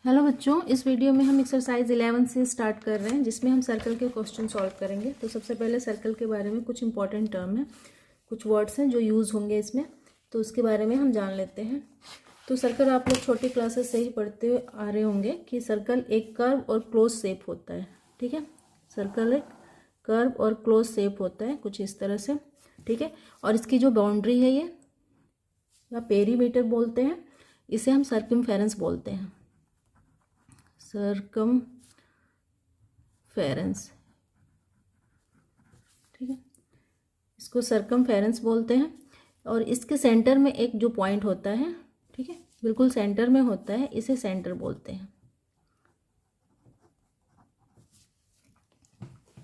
Hello बच्चों, इस video में हम एक्सरसाइज 11 से स्टार्ट कर रहे हैं जिसमें हम सर्कल के क्वेश्चन सॉल्व करेंगे। तो सबसे पहले सर्कल के बारे में कुछ इंपॉर्टेंट टर्म है, कुछ वर्ड्स हैं जो यूज़ होंगे इसमें, तो उसके बारे में हम जान लेते हैं। तो सर्कल आप लोग छोटी क्लासेस से ही पढ़ते हुए आ रहे होंगे कि सर्कल एक कर्व और क्लोज शेप होता है। ठीक है, सर्कल एक कर्व और क्लोज शेप होता है कुछ इस तरह से। ठीक है, और इसकी जो बाउंड्री है ये या पेरीमीटर बोलते हैं, इसे हम सर्कमफेरेंस बोलते हैं। सर्कमफेरेंस, ठीक है, इसको सर्कमफेरेंस बोलते हैं। और इसके सेंटर में एक जो पॉइंट होता है, ठीक है, बिल्कुल सेंटर में होता है, इसे सेंटर बोलते हैं।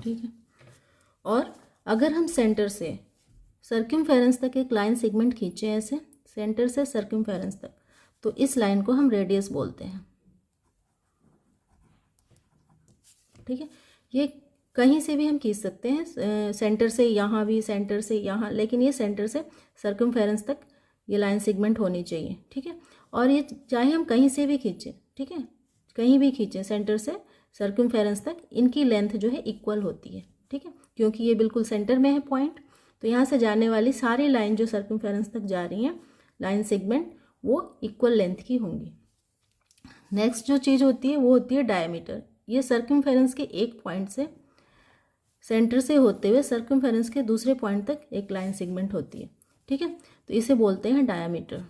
ठीक है, और अगर हम सेंटर से सर्कमफेरेंस तक एक लाइन सेगमेंट खींचे ऐसे सेंटर से सर्कमफेरेंस तक, तो इस लाइन को हम रेडियस बोलते हैं। ठीक है, ये कहीं से भी हम खींच सकते हैं, सेंटर से यहाँ भी, सेंटर से यहाँ, लेकिन ये सेंटर से सर्कमफेरेंस तक ये लाइन सेगमेंट होनी चाहिए। ठीक है, और ये चाहे हम कहीं से भी खींचें, ठीक है, कहीं भी खींचें सेंटर से सर्कमफेरेंस तक, इनकी लेंथ जो है इक्वल होती है। ठीक है, क्योंकि ये बिल्कुल सेंटर में है पॉइंट, तो यहाँ से जाने वाली सारी लाइन जो सर्कमफेरेंस तक जा रही हैं लाइन सेगमेंट, वो इक्वल लेंथ की होंगी। नेक्स्ट जो चीज़ होती है वो होती है डायमीटर। ये सर्कमफेरेंस के एक पॉइंट से सेंटर से होते हुए सर्कमफेरेंस के दूसरे पॉइंट तक एक लाइन सेगमेंट होती है। ठीक है, तो इसे बोलते हैं डायमीटर।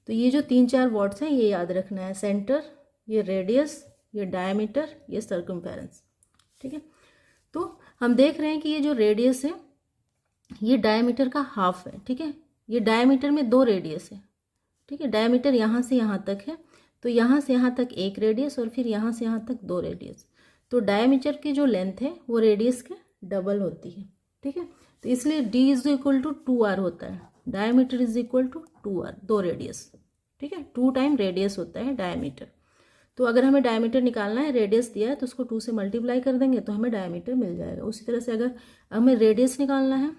तो ये जो 3-4 वर्ड्स हैं ये याद रखना है, सेंटर, ये रेडियस, ये डायमीटर, ये सर्कमफेरेंस। ठीक है, तो हम देख रहे हैं कि ये जो रेडियस है ये डायमीटर का हाफ है। ठीक है, ये डायमीटर में 2 रेडियस है। ठीक है, डायमीटर यहाँ से यहाँ तक है, तो यहाँ से यहाँ तक एक रेडियस और फिर यहाँ से यहाँ तक 2 रेडियस। तो डायमीटर की जो लेंथ है वो रेडियस के डबल होती है। ठीक है, तो इसलिए d is equal to 2r होता है, diameter is equal to 2r, 2 radius. ठीक है, 2 टाइम रेडियस होता है डायमीटर। तो अगर हमें डायमीटर निकालना है, रेडियस दिया है तो उसको 2 से मल्टीप्लाई कर देंगे तो हमें डायमीटर मिल जाएगा। उसी तरह से अगर हमें रेडियस निकालना है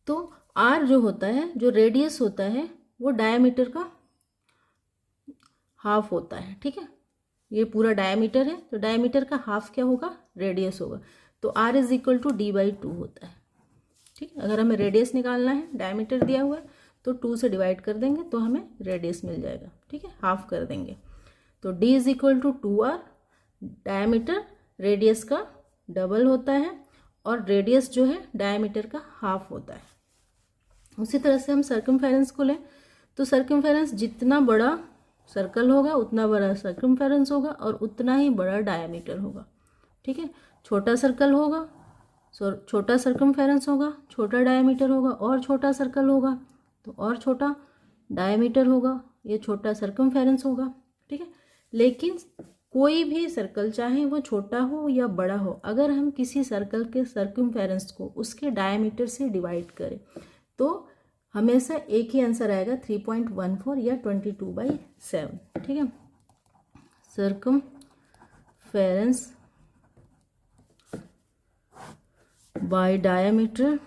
तो r जो होता है, जो रेडियस होता है, वो डायमीटर का हाफ होता है। ठीक है, ये पूरा डायमीटर है तो डायमीटर का हाफ क्या होगा, रेडियस होगा। तो r is equal to d/2 होता है। ठीक है, अगर हमें रेडियस निकालना है, डायमीटर दिया हुआ है तो 2 से डिवाइड कर देंगे तो हमें रेडियस मिल जाएगा। ठीक है, हाफ कर देंगे तो d is equal to 2r, diameter radius का डबल होता है और रेडियस जो है डायमीटर का हाफ होता है। उसी तरह से हम सर्कमफेरेंस को लें तो सर्कमफेरेंस जितना बड़ा सर्कल होगा उतना बड़ा सर्कमफेरेंस होगा और उतना ही बड़ा डायमीटर होगा। ठीक है, छोटा सर्कल होगा छोटा सर्कमफेरेंस होगा, छोटा डायमीटर होगा, और छोटा सर्कल होगा तो और छोटा डायमीटर होगा, ये छोटा सर्कमफेरेंस होगा। ठीक है, लेकिन कोई भी सर्कल चाहे वो छोटा हो या बड़ा हो, अगर हम किसी सर्कल के सर्कमफेरेंस को उसके डायमीटर से डिवाइड करें तो हमेशा एक ही आंसर आएगा, 3.14 या 22/7। ठीक है, circumference by diameter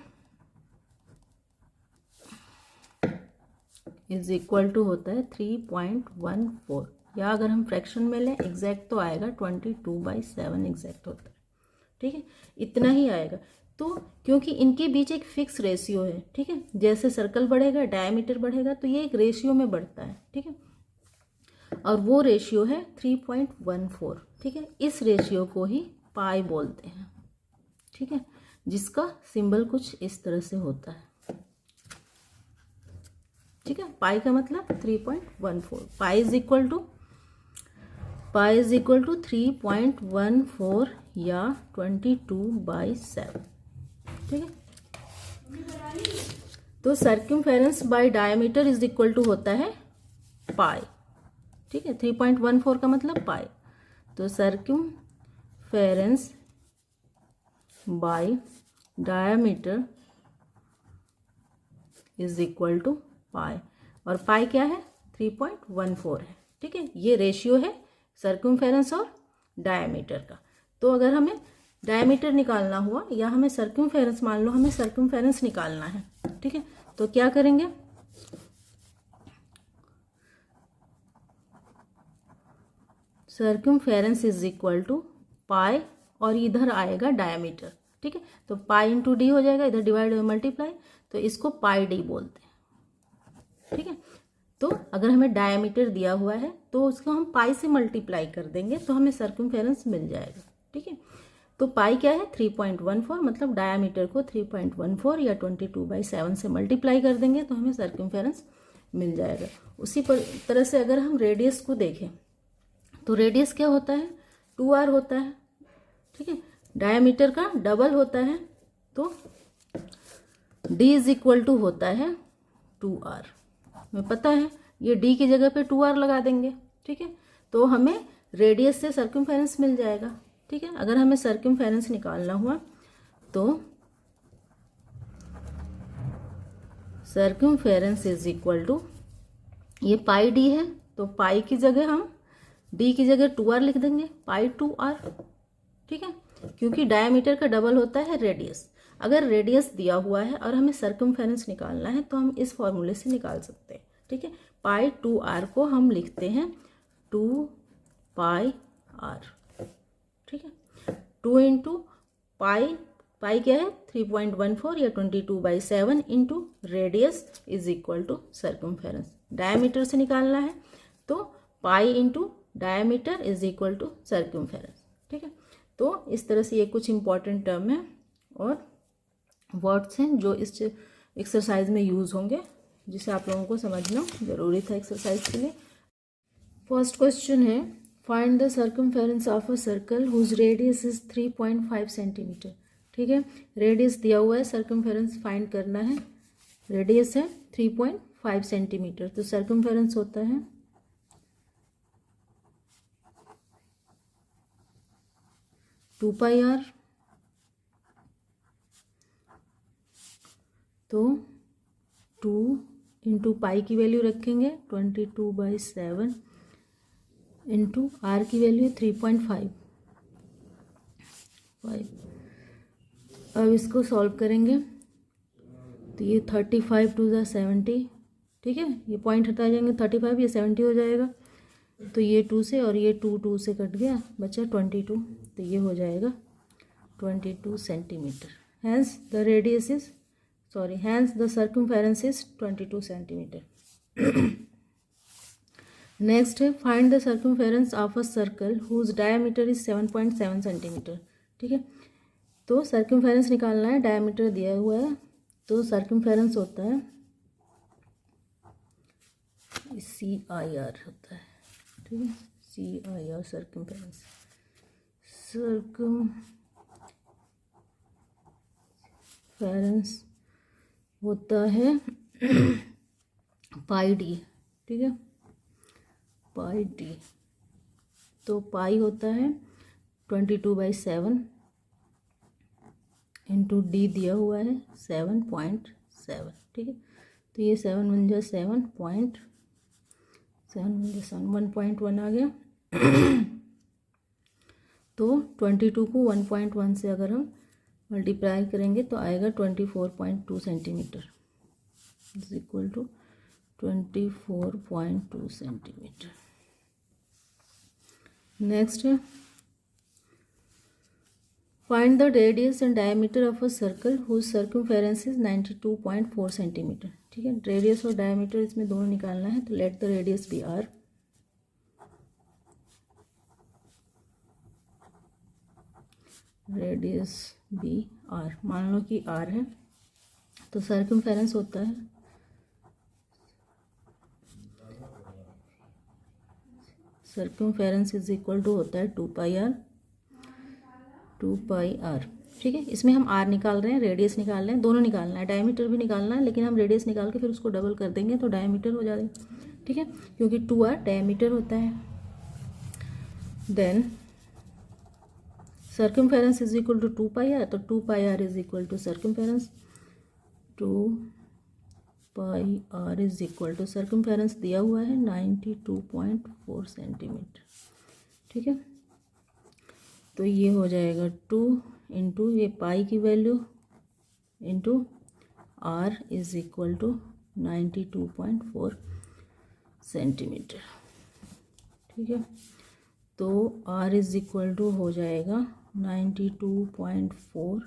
is equal to होता है 3.14, या अगर हम फ्रैक्शन में लें एग्जैक्ट तो आएगा 22/7 एग्जैक्ट होता है। ठीक है, इतना ही आएगा। तो क्योंकि इनके बीच एक फिक्स रेशियो है, ठीक है, जैसे सर्कल बढ़ेगा डायमीटर बढ़ेगा तो ये एक रेशियो में बढ़ता है। ठीक है, और वो रेशियो है 3.14। ठीक है, इस रेशियो को ही पाई बोलते हैं। ठीक है, जिसका सिंबल कुछ इस तरह से होता है। ठीक है, पाई का मतलब 3.14, पाई इज इक्वल टू 3.14 या 22/7। ठीक है, तो circumference by diameter is equal to होता है पाई। ठीक है, 3.14 का मतलब पाई, तो circumference by diameter is equal to pi, और पाई क्या है, 3.14 है। ठीक है, ये रेशियो है सर्कमफेरेंस और डायमीटर का। तो अगर हमें डायमीटर निकालना हुआ या हमें सर्कमफेरेंस, मान लो हमें सर्कमफेरेंस निकालना है, ठीक है, तो क्या करेंगे, circumference is equal to pi और इधर आएगा डायमीटर, ठीक है। तो पाई इंटू डी हो जाएगा, इधर डिवाइड मल्टीप्लाई, तो इसको पाई डी बोलते हैं, ठीक है। तो अगर हमें डायमीटर दिया हुआ है तो उसको हम पाई से मल्टीप्लाई कर देंगे तो हमें सर्कमफेरेंस मिल जाएगा, ठीक है। तो पाई क्या है 3.14, मतलब डायमीटर को 3.14 या 22/7 से मल्टीप्लाई कर देंगे तो हमें सर्कमफेरेंस मिल जाएगा। उसी तरह से अगर हम रेडियस को देखें तो रेडियस क्या होता है 2r होता है, ठीक है। डायमीटर का डबल होता है तो d इज इक्वल टू होता है 2r। हमें पता है ये d की जगह पे 2r लगा देंगे, ठीक है। तो हमें रेडियस से सर्कमफेरेंस मिल जाएगा, ठीक है। अगर हमें सर्कमफेरेंस निकालना हुआ तो सर्कमफेरेंस इज इक्वल टू, ये पाई डी है तो पाई की जगह हम डी की जगह 2r लिख देंगे, पाई 2r, ठीक है। क्योंकि डायमीटर का डबल होता है रेडियस। अगर रेडियस दिया हुआ है और हमें सर्कमफेरेंस निकालना है तो हम इस फॉर्मूले से निकाल सकते हैं, ठीक है। पाई 2r को हम लिखते हैं 2 पाई r, ठीक है। 2 इंटू पाई, पाई क्या है 3.14 या 22/7 into radius is equal to circumference. Diameter से निकालना है तो pi into diameter is equal to circumference, ठीक है। तो इस तरह से ये कुछ इंपॉर्टेंट टर्म है और वर्ड्स हैं जो इस एक्सरसाइज में यूज़ होंगे, जिसे आप लोगों को समझना ज़रूरी था एक्सरसाइज के लिए। फर्स्ट क्वेश्चन है find the circumference of a circle whose radius is 3.5 centimetre, ठीक है। रेडियस दिया हुआ है, सर्कमफेरेंस फाइंड करना है। रेडियस है 3.5 सेंटीमीटर, तो सर्कमफेरेंस होता है 2 पाई r, तो 2 इंटू पाई की वैल्यू रखेंगे 22/7 इंटू आर की वैल्यू 3.5। अब इसको सॉल्व करेंगे तो ये 35 टू ज़ा 70, ठीक है। ये पॉइंट हटा जाएंगे 35, ये 70 हो जाएगा। तो ये 2 से और ये 2 से कट गया, बचा 22, तो ये हो जाएगा 22 centimetre. Hence the radius is hence the circumference is 22 centimeter. Next है find the circumference of a circle whose diameter is 7.7 centimetre, ठीक है। तो सर्कमफेरेंस निकालना है, डायमीटर दिया हुआ है, तो सर्कमफेरेंस होता है CIR होता है, ठीक है। CIR सर्कमफेरेंस, सर्कमफेरेंस होता है पाई डी, ठीक है, पाई डी। तो पाई होता है 22/7 इंटू डी दिया हुआ है 7.7, ठीक है। तो ये 7 बन जाए 7.7 1.1 आ गया। तो 22 को 1.1 से अगर हम मल्टीप्लाई करेंगे तो आएगा 24.2 centimetre is equal to 24.2 centimetre. Next है find the radius and diameter of a circle whose circumference is 92.4 centimetre, ठीक है। रेडियस और डायमीटर इसमें दोनों निकालना है, तो let the radius be R. Radius be R, मान लो कि आर है, तो सर्कमफेरेंस होता है सर्कमफेरेंस इज इक्वल टू होता है 2 पाई आर, ठीक है। इसमें हम आर निकाल रहे हैं, रेडियस निकाल रहे हैं, दोनों निकालना है, डायमीटर भी निकालना है, लेकिन हम रेडियस निकाल के फिर उसको डबल कर देंगे तो डायमीटर हो जाएगा, ठीक है, क्योंकि 2r डायमीटर होता है। Then circumference is equal to 2 pi r, तो 2 pi r is equal to circumference, 2 pi r is equal to circumference दिया हुआ है 92.4 सेंटीमीटर, ठीक है। तो ये हो जाएगा 2 इंटू ये पाई की value into R is equal to 92.4 centimetre, ठीक है। तो R इज़ इक्वल टू हो जाएगा 92.4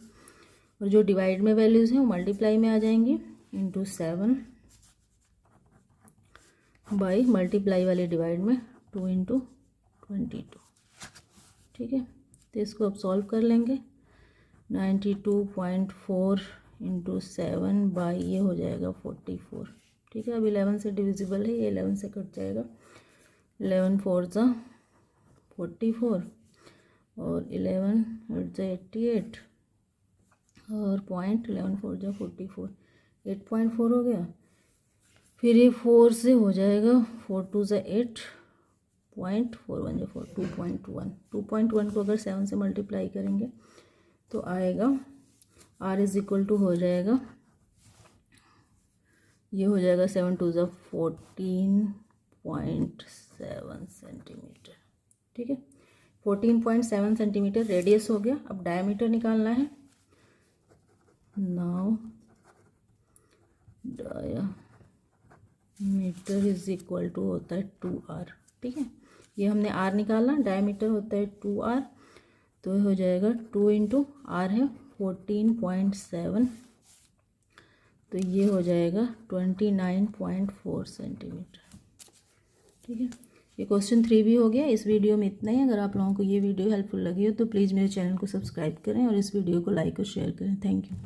और जो डिवाइड में वैल्यूज़ हैं वो मल्टीप्लाई में आ जाएंगी इंटू 7 बाई मल्टीप्लाई वाले डिवाइड में 2 इंटू 22। ठीक है, तो इसको अब सॉल्व कर लेंगे। 92.4 इंटू 7 बाई ये हो जाएगा 44। ठीक है, अब 11 से डिविजिबल है, ये 11 से कट जाएगा। 11 4 ज़ा 44 और 11 8 ज़ा 88 और पॉइंट 11 4 ज़ा 44, 8.4 हो गया। फिर ये 4 से हो जाएगा, 4 2 ज़ा 8 पॉइंट 4 1 ज़ा 4 2.1। 2.1 को अगर 7 से मल्टीप्लाई करेंगे तो आएगा R इज़ इक्वल टू हो जाएगा, ये हो जाएगा 7 2 ज़ा 14.7 सेंटीमीटर। ठीक है, 14.7 सेंटीमीटर रेडियस हो गया। अब डायमीटर निकालना है। Now diameter is equal to होता है 2R। ठीक है, ये हमने R निकाला, डायमीटर होता है 2R, तो हो जाएगा 2 इंटू R है 14.7, तो ये हो जाएगा 29.4 सेंटीमीटर। ठीक है, ये क्वेश्चन 3 भी हो गया। इस वीडियो में इतना ही। अगर आप लोगों को ये वीडियो हेल्पफुल लगी हो तो प्लीज़ मेरे चैनल को सब्सक्राइब करें और इस वीडियो को लाइक और शेयर करें। Thank you.